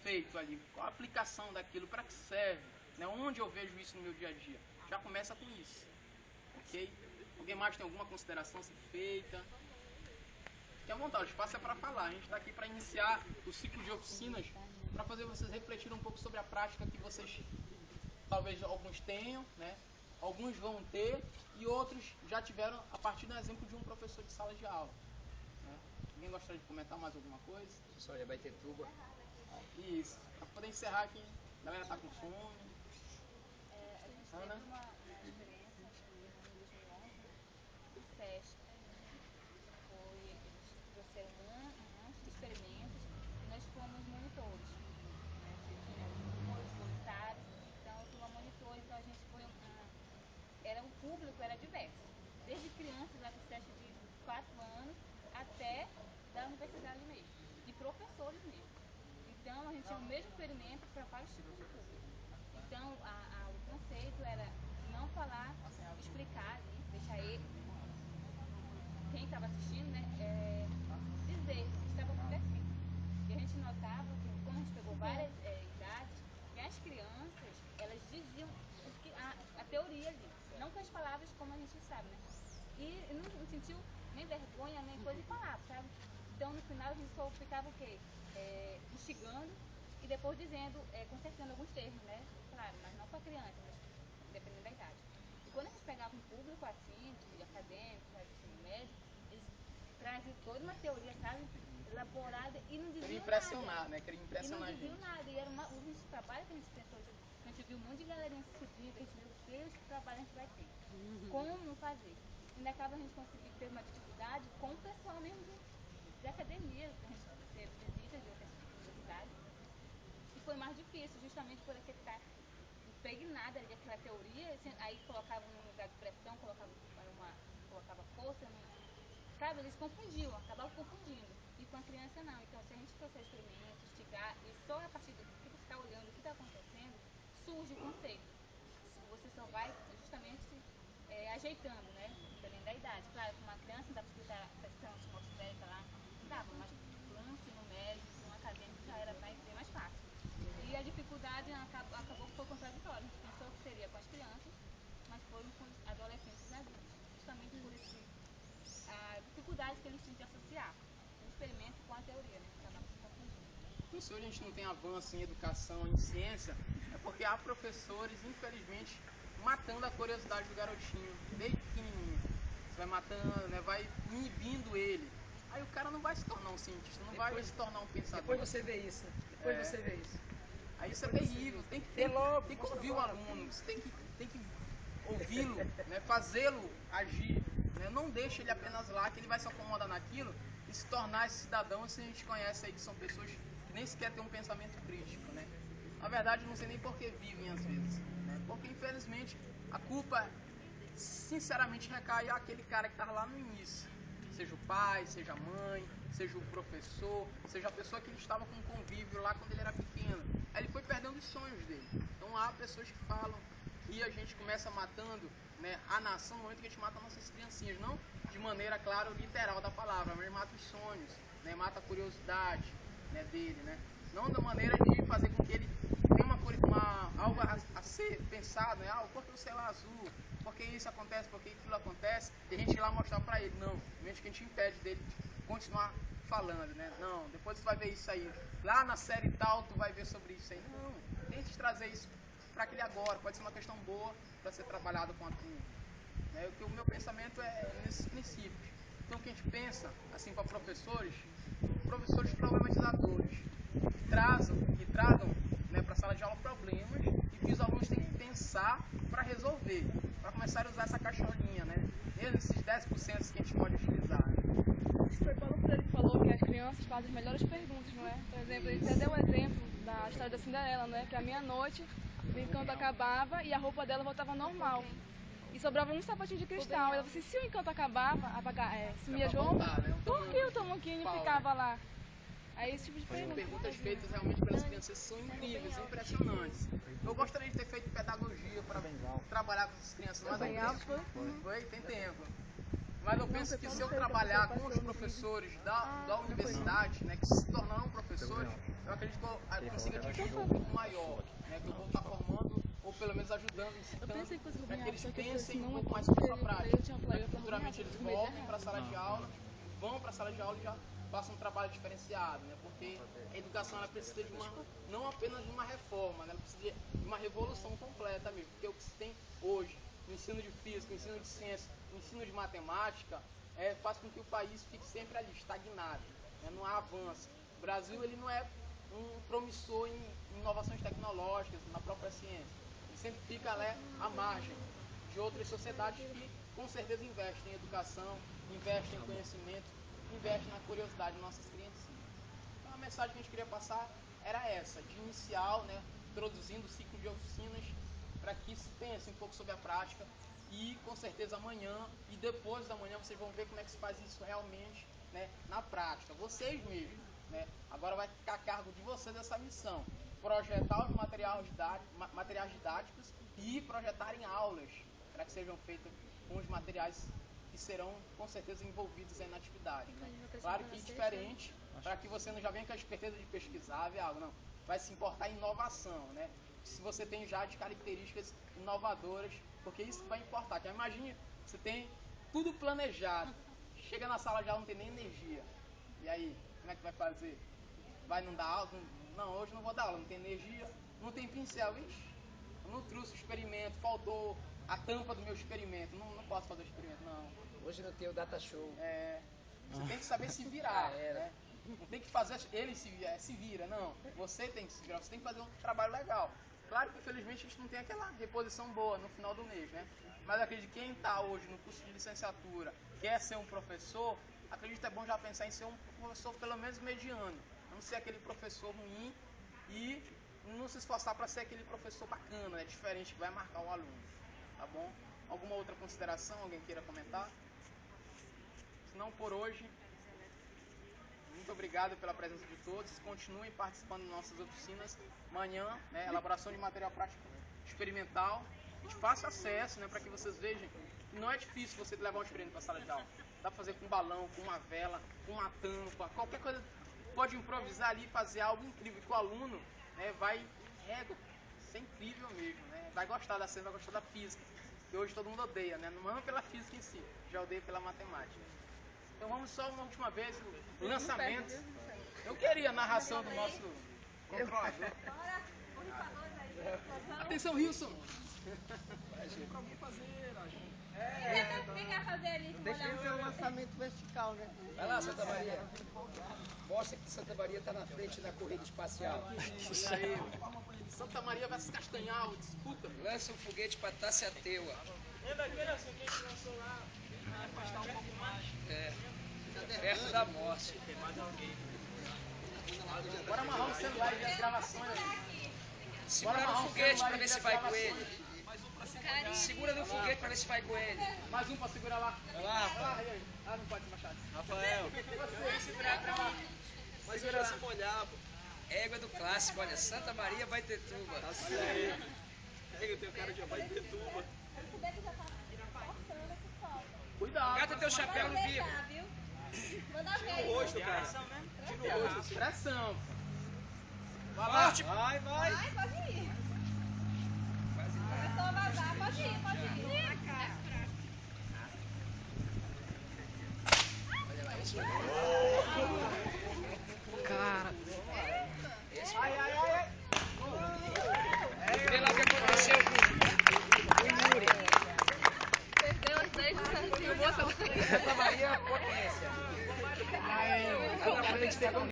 efeito ali? Qual a aplicação daquilo? Para que serve? Né? Onde eu vejo isso no meu dia a dia? Já começa com isso. Ok? Alguém mais tem alguma consideração a ser feita? Fique à vontade, o espaço é para falar. A gente está aqui para iniciar o ciclo de oficinas para fazer vocês refletirem um pouco sobre a prática que vocês, talvez alguns tenham, né? Alguns vão ter e outros já tiveram a partir do exemplo de um professor de sala de aula. Né? Alguém gostaria de comentar mais alguma coisa? Professor, já vai ter tuba. Isso. Para poder encerrar aqui, a galera está com fome. A gente teve uma experiência no ano de 2011 do SESC. Eles trouxeram um monte de experimentos e nós fomos monitores. Né? Tinha monitores, voluntários, então eu fui uma monitora, então a gente foi o público era diverso, desde crianças lá do SESC de 4 anos até da universidade mesmo, de professores mesmo. Então a gente tinha o mesmo experimento para vários tipos de público. Então o conceito era não falar, explicar ali, deixar ele, quem estava assistindo, né, dizer o que estava acontecendo. E a gente notava que, como a gente pegou várias idades, que as crianças, elas diziam a teoria ali, não com as palavras como a gente sabe, né? E não sentiu nem vergonha, nem coisa de palavra, sabe? Então no final a gente só ficava o quê? Instigando e depois dizendo, consertando alguns termos, né? Claro, mas não para criança, mas dependendo da idade. E quando a gente pegava um público assim, de acadêmicos, de ensino médio, eles traziam toda uma teoria, sabe? Elaborada e não diziam Queria impressionar, nada. né? Queria impressionar e não diziam gente. nada. E era um trabalho que a gente pensou, a gente viu um monte de galerinha subindo, a gente viu, Deus, que trabalho a gente vai ter. Como fazer? E ainda acaba a gente conseguir ter uma dificuldade com o pessoal mesmo de academia, a gente teve visitas de outras universidades. E foi mais difícil, justamente por aquele estar impregnada ali aquela teoria, aí colocava num lugar de pressão, colocava força, sabe, eles confundiam, acabavam confundindo. E com a criança não. Então se a gente trouxer experimentos, instigar, e só a partir do que você está olhando, o que está acontecendo, surge o conceito. Você só vai justamente ajeitando, né, dependendo da idade. Claro, com uma criança não dá para explicar a questão atmosférica lá, não dava, mas para um ensino médio, para um acadêmico já era bem mais fácil. E a dificuldade acabou que foi contraditória. A gente pensou que seria com as crianças, mas foram com os adolescentes e adultos. Justamente por a dificuldade que eles tinham de associar o experimento com a teoria, né? Acabava se confundindo. Então, se hoje a gente não tem avanço em educação, em ciência, é porque há professores, infelizmente, matando a curiosidade do garotinho, desde pequenininho. Você vai matando, né? Vai inibindo ele. Aí o cara não vai se tornar um cientista, não vai se tornar um pensador. Depois você vê isso. Você vê isso. Aí isso é terrível. Tem que ouvir o aluno. Você tem que ouvi-lo, né? Fazê-lo agir. Né? Não deixe ele apenas lá, que ele vai se acomodar naquilo e se tornar esse cidadão. Se a gente conhece aí que são pessoas que nem sequer têm um pensamento crítico. Né? Na verdade, não sei nem por que vivem às vezes. Né? Porque, infelizmente, a culpa, sinceramente, recai àquele cara que estava lá no início. Seja o pai, seja a mãe, seja o professor, seja a pessoa que ele estava com convívio lá quando ele era pequeno. Aí ele foi perdendo os sonhos dele. Então há pessoas que falam e a gente começa matando, né, a nação no momento que a gente mata nossas criancinhas. Não de maneira, claro, literal da palavra, mas mata os sonhos, né, mata a curiosidade, né, dele. Né? Não da maneira de fazer com que ele tenha algo a ser pensado, né? Por que o céu é azul? Por que isso acontece? Por que aquilo acontece? E a gente ir lá mostrar para ele. Não, realmente que a gente impede dele de continuar falando, né? Não, depois você vai ver isso aí. Lá na série tal, tu vai ver sobre isso aí. Não, tente trazer isso para aquele agora. Pode ser uma questão boa para ser trabalhado com a turma. Né? O meu pensamento é nesses princípios. Então, o que a gente pensa, assim, para professores problematizadores, que tragam, né, para a sala de aula problemas e que os alunos têm que pensar para resolver, para começar a usar essa caixolinha, né? Mesmo esses 10% que a gente pode utilizar. Foi Paulo Freire que falou que as crianças fazem as melhores perguntas, não é? Por exemplo, ele até deu o exemplo da história da Cinderela, né? Que à meia-noite o encanto acabava e a roupa dela voltava normal. E sobrava um sapatinho de cristal. Ela falou assim, se o encanto acabava, sumia as roupas, por que o tamanquinho ficava lá? Aí esse tipo de As perguntas feitas realmente pelas crianças são incríveis, impressionantes. Eu gostaria de ter feito pedagogia para trabalhar com as crianças, mas tem tempo. Mas eu penso que se eu trabalhar com os professores da universidade, né, que se tornarão professores, eu acredito que eu consiga atingir um público maior, né? Que eu vou estar formando, ou pelo menos ajudando, incitando, para que eles pensem um pouco mais sobre a sua prática. Para que futuramente eles voltem para a sala de aula, vão para a sala de aula e já façam um trabalho diferenciado, né? Porque a educação ela precisa de não apenas de uma reforma, né? Ela precisa de uma revolução completa mesmo. Porque o que se tem hoje, o ensino de física, o ensino de ciência, o ensino de matemática, faz com que o país fique sempre ali, estagnado, né? Não há avanço. O Brasil ele não é um promissor em inovações tecnológicas, na própria ciência. Ele sempre fica à margem de outras sociedades que com certeza investem em educação, investem em conhecimento, investem na curiosidade de nossas criancinhas. Então a mensagem que a gente queria passar era essa, de inicial, né, introduzindo o ciclo de oficinas para que se pense um pouco sobre a prática e com certeza amanhã e depois da manhã vocês vão ver como é que se faz isso realmente, né, na prática, vocês mesmos, né? Agora vai ficar a cargo de vocês essa missão, projetar os materiais didáticos e projetarem aulas para que sejam feitas com os materiais que serão com certeza envolvidos na atividade, né? Claro que diferente, para que você não já venha com a esperteza de pesquisar, ver algo, não. Vai se importar em inovação, né? Se você tem já de características inovadoras, porque isso vai importar. Então, imagine, você tem tudo planejado, chega na sala de aula não tem nem energia. E aí, como é que vai fazer? Vai não dar aula? Não, hoje não vou dar aula, não tem energia, não tem pincel. Ixi, eu não trouxe o experimento, faltou a tampa do meu experimento, não posso fazer o experimento, não. Hoje não tem o data show. Você tem que saber se virar, né? Não tem que fazer ele se vira, não. Você tem que se virar, você tem que fazer um trabalho legal. Claro que infelizmente a gente não tem aquela reposição boa no final do mês, né? Mas acredito que quem está hoje no curso de licenciatura, quer ser um professor, acredito que é bom já pensar em ser um professor pelo menos mediano. Não ser aquele professor ruim e não se esforçar para ser aquele professor bacana, né? Diferente, que vai marcar o aluno. Tá bom? Alguma outra consideração? Alguém queira comentar? Se não, por hoje, muito obrigado pela presença de todos. Continuem participando das nossas oficinas. Amanhã, né, elaboração de material prático experimental. A gente faça acesso, né, para que vocês vejam que não é difícil você levar um experimento para a sala de aula. Dá para fazer com um balão, com uma vela, com uma tampa, qualquer coisa. Pode improvisar ali e fazer algo incrível, que o aluno, né, vai ser incrível mesmo. Né, vai gostar da ciência, vai gostar da física. Que hoje todo mundo odeia, né? Não pela física em si, já odeia pela matemática. Então vamos só uma última vez, o lançamento. Eu queria a narração do nosso controlador. Atenção, Wilson! Quem quer fazer isso? Deixa eu ver o lançamento vertical, né? Vai lá, Santa Maria. Mostra que Santa Maria está na frente na corrida espacial. Isso aí. Santa Maria vai se castanhar, disputa. Lança um foguete para Taceateua. Lembra aquele assim que a gente lançou lá? Afastar um pouco mais. Perto da morte. Tem mais alguém. Bora amarrar um celular e as gravações aí. Segura no foguete para ver se vai com ele. Segura no foguete para ver se vai com ele. Mais um para segurar lá. Vai lá, Rafael. Ah, não pode ser Machado. Rafael. Você segurar pra lá. Mas eu já se molhar, pô. Égua do clássico, olha, Santa Maria vai ter tuba. Olha aí. Eu tenho cara de vai ter tuba. Cuidado. Gata teu chapéu no bico. Tira o rosto, cara. Tira o rosto. Pressão. Vai lá. Forte. Vai. Vai, pode ir. Começou a vazar, pode ir. Cara. Ai. Vê lá o que aconteceu com o Yuri. Perdeu as 10 filmou, Santa Maria, potência. Lá na frente tem